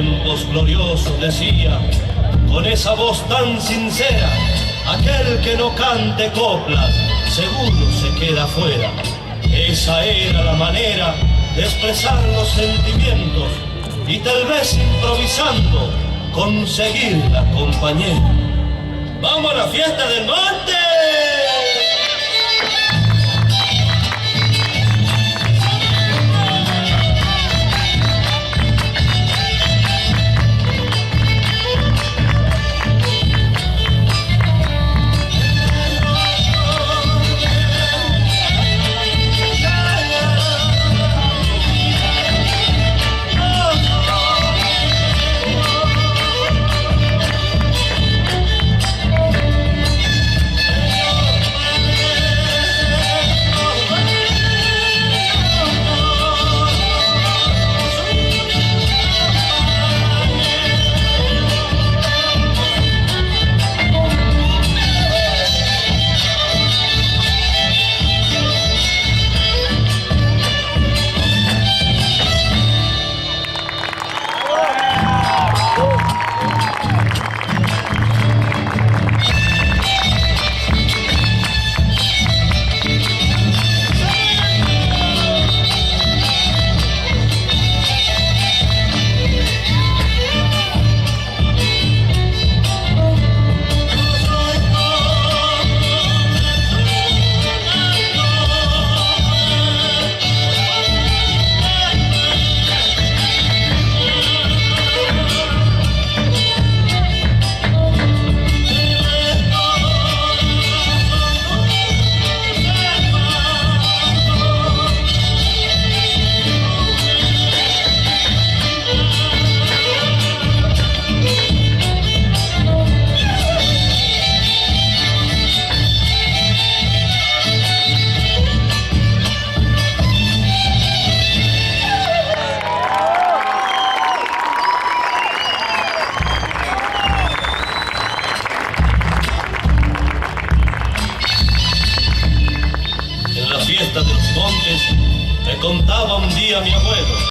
tiempos gloriosos, decía, con esa voz tan sincera, aquel que no cante coplas, seguro se queda fuera. Esa era la manera de expresar los sentimientos y tal vez improvisando conseguir la compañera. ¡Vamos a la fiesta del monte! De los montes, me contaba un día mi abuelo